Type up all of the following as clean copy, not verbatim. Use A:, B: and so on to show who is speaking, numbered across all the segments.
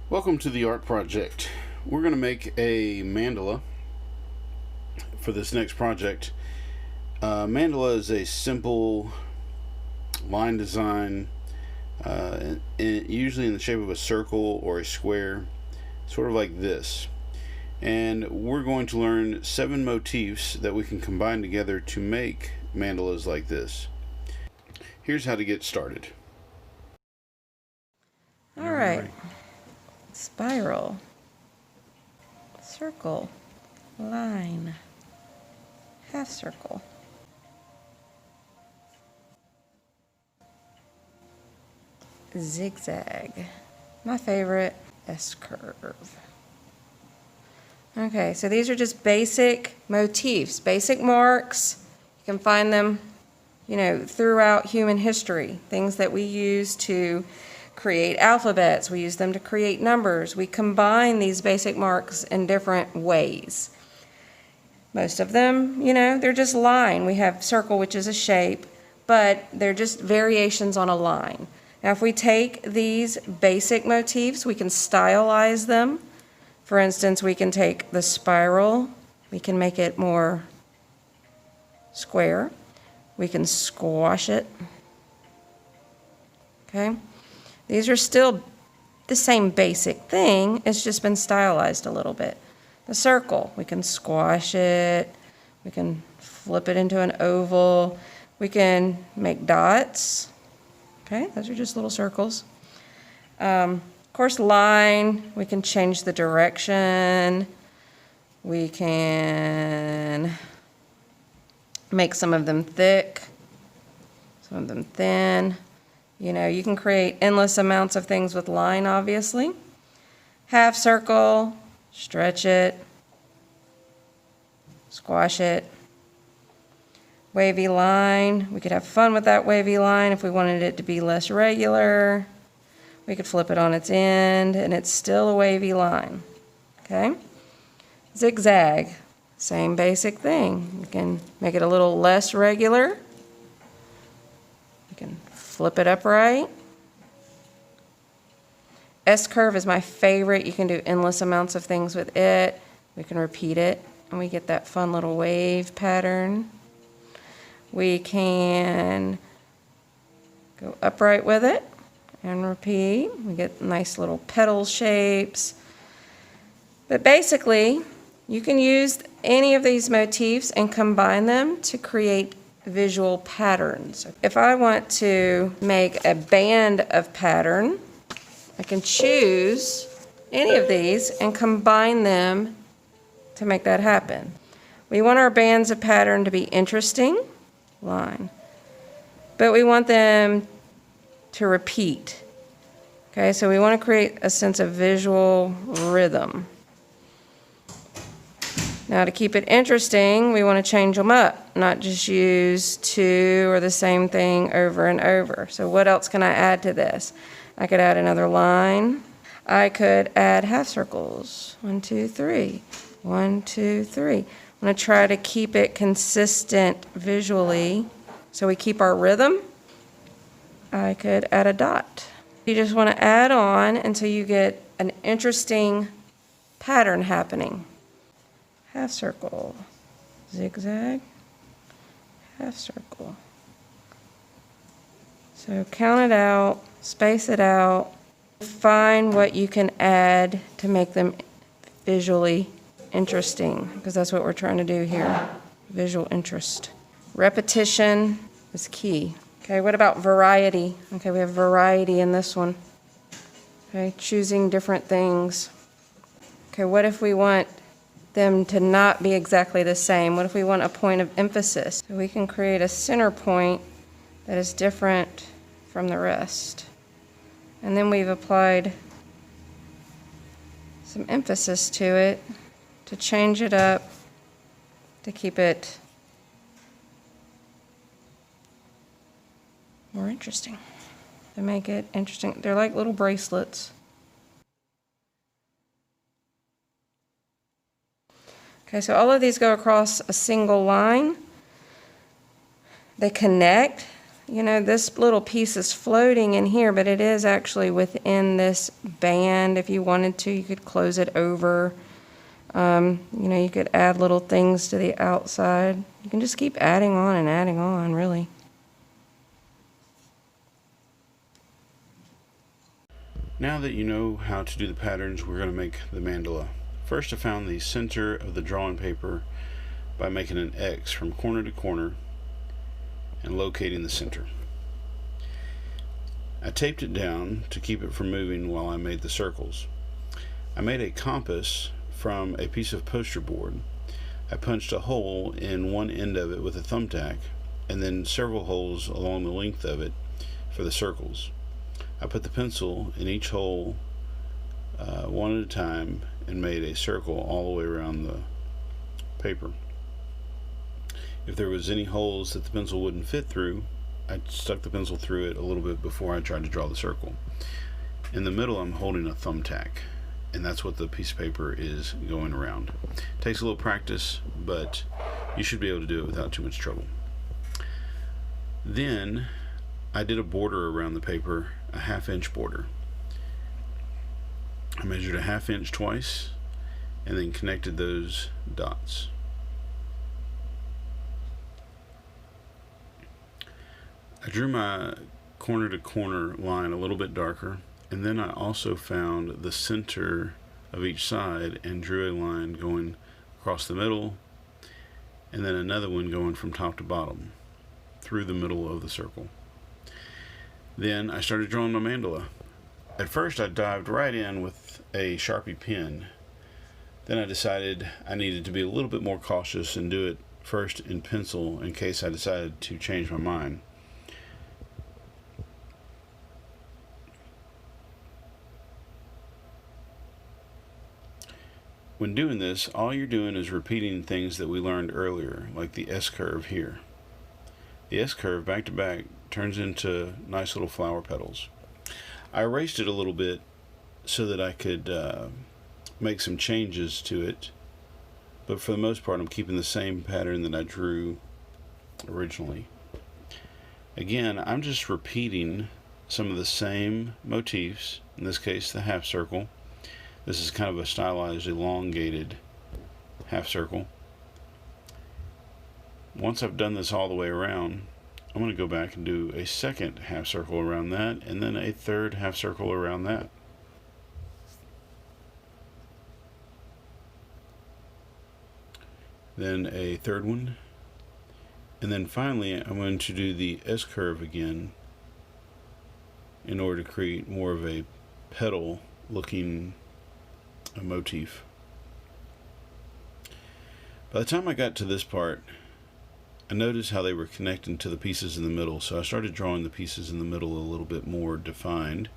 A: Welcome to the Art Project. We're going to make a mandala for this next project. Mandala is a simple line design, usually in the shape of a circle or a square, sort of like this. And we're going to learn 7 motifs that we can combine together to make mandalas like this. Here's how to get started.
B: All right. Spiral, circle, line, half circle, zigzag, my favorite, S-curve. Okay, so these are just basic motifs, basic marks. You can find them, throughout human history, things that we use to create alphabets, we use them to create numbers. We combine these basic marks in different ways. Most of them, they're just line. We have circle, which is a shape, but they're just variations on a line. Now, if we take these basic motifs, we can stylize them. For instance, we can take the spiral, we can make it more square. We can squash it. Okay? These are still the same basic thing, it's just been stylized a little bit. The circle, we can squash it, we can flip it into an oval, we can make dots. Okay, those are just little circles. Of course, line, we can change the direction. We can make some of them thick, some of them thin. You can create endless amounts of things with line, obviously. Half circle, stretch it, squash it. Wavy line, we could have fun with that wavy line if we wanted it to be less regular. We could flip it on its end, and it's still a wavy line. Okay? Zigzag, same basic thing. You can make it a little less regular. You can flip it upright. S-curve is my favorite. You can do endless amounts of things with it. We can repeat it, and we get that fun little wave pattern. We can go upright with it and repeat. We get nice little petal shapes. But basically, you can use any of these motifs and combine them to create visual patterns. If I want to make a band of pattern, I can choose any of these and combine them to make that happen. We want our bands of pattern to be interesting, line, but we want them to repeat. Okay, so we want to create a sense of visual rhythm. Now, to keep it interesting, we want to change them up, not just use two or the same thing over and over. So what else can I add to this? I could add another line. I could add half circles. 1, 2, 3. 1, 2, 3. I'm going to try to keep it consistent visually so we keep our rhythm. I could add a dot. You just want to add on until you get an interesting pattern happening. Half circle, zigzag, half circle. So count it out, space it out, find what you can add to make them visually interesting, because that's what we're trying to do here, visual interest. Repetition is key. Okay, what about variety? Okay, we have variety in this one. Okay, choosing different things. Okay, what if we want them to not be exactly the same? What if we want a point of emphasis? So we can create a center point that is different from the rest. And then we've applied some emphasis to it to change it up, to keep it more interesting, to make it interesting. They're like little bracelets. Okay, so all of these go across a single line. They connect. you know, this little piece is floating in here, but it is actually within this band. If you wanted to, you could close it over. You know, you could add little things to the outside. You can just keep adding on, really.
A: Now that you know how to do the patterns, we're going to make the mandala. First, I found the center of the drawing paper by making an X from corner to corner and locating the center. I taped it down to keep it from moving while I made the circles. I made a compass from a piece of poster board. I punched a hole in one end of it with a thumbtack and then several holes along the length of it for the circles. I put the pencil in each hole one at a time and made a circle all the way around the paper. If there was any holes that the pencil wouldn't fit through, I stuck the pencil through it a little bit before I tried to draw the circle. In the middle, I'm holding a thumbtack, and that's what the piece of paper is going around. It takes a little practice, but you should be able to do it without too much trouble. Then I did a border around the paper, a 1/2 inch border. I measured a 1/2 inch twice and then connected those dots. I drew my corner to corner line a little bit darker, and then I also found the center of each side and drew a line going across the middle and then another one going from top to bottom through the middle of the circle. Then I started drawing my mandala. At first I dived right in with a Sharpie pen. Then I decided I needed to be a little bit more cautious and do it first in pencil in case I decided to change my mind. When doing this, all you're doing is repeating things that we learned earlier, like the S-curve here. The S-curve back to back turns into nice little flower petals. I erased it a little bit so that I could make some changes to it, but for the most part I'm keeping the same pattern that I drew originally. Again, I'm just repeating some of the same motifs, in this case the half circle. This is kind of a stylized, elongated half circle. Once I've done this all the way around, I'm going to go back and do a second half circle around that, and then a third half circle around that. Then a third one, and then finally I'm going to do the S-curve again in order to create more of a petal looking motif. By the time I got to this part, I noticed how they were connecting to the pieces in the middle, so I started drawing the pieces in the middle a little bit more defined.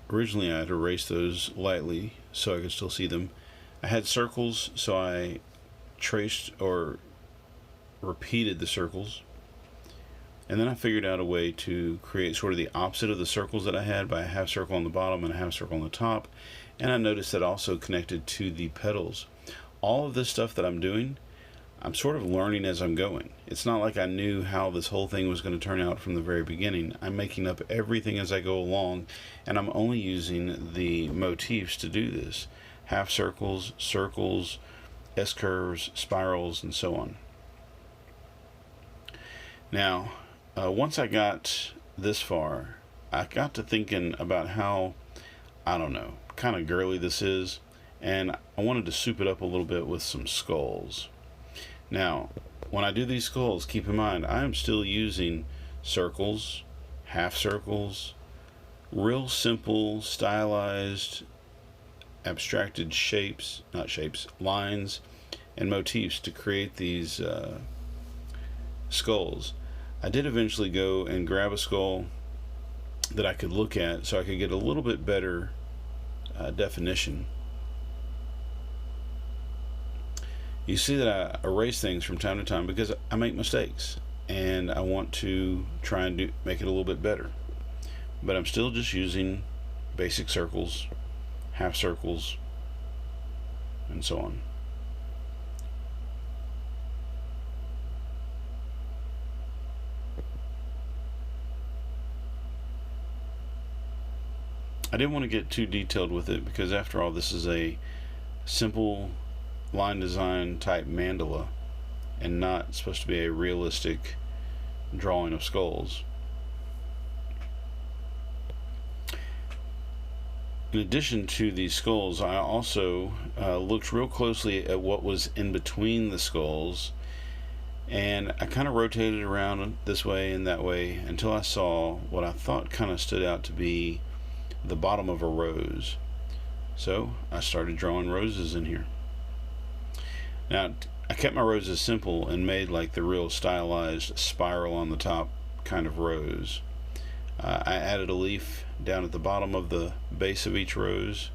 A: Originally I had erased those lightly so I could still see them. I had circles, so I traced or repeated the circles, and then I figured out a way to create sort of the opposite of the circles that I had by a half circle on the bottom and a half circle on the top, and I noticed that also connected to the petals. All of this stuff that I'm doing, I'm sort of learning as I'm going. It's not like I knew how this whole thing was going to turn out from the very beginning. I'm making up everything as I go along, and I'm only using the motifs to do this. Half circles, circles, S-curves, spirals, and so on. Now, once I got this far, I got to thinking about how, I don't know, kind of girly this is, and I wanted to soup it up a little bit with some skulls. Now, when I do these skulls, keep in mind, I am still using circles, half circles, real simple, stylized, abstracted lines, and motifs to create these skulls. I did eventually go and grab a skull that I could look at so I could get a little bit better definition. You see that I erase things from time to time because I make mistakes and I want to try and make it a little bit better. But I'm still just using basic circles, half circles, and so on. I didn't want to get too detailed with it because after all, this is a simple line design type mandala and not supposed to be a realistic drawing of skulls. In addition to these skulls, I also looked real closely at what was in between the skulls, and I kind of rotated around this way and that way until I saw what I thought kind of stood out to be the bottom of a rose. So I started drawing roses in here. Now I kept my roses simple and made like the real stylized spiral on the top kind of rose. I added a leaf down at the bottom of the base of each rose,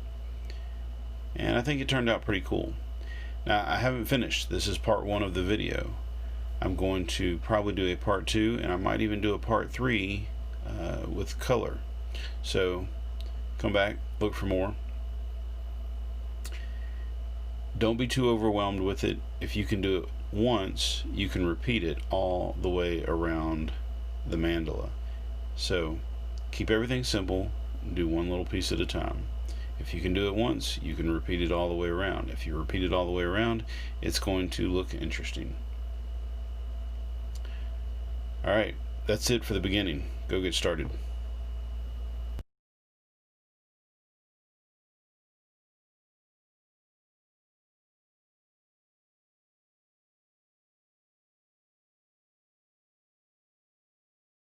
A: and I think it turned out pretty cool. Now I haven't finished. This is part 1 of the video. I'm going to probably do a part 2, and I might even do a part 3 with color. So come back, look for more. Don't be too overwhelmed with it. If you can do it once, you can repeat it all the way around the mandala. So keep everything simple, do one little piece at a time. If you can do it once, you can repeat it all the way around. If you repeat it all the way around, it's going to look interesting. Alright, that's it for the beginning. Go get started.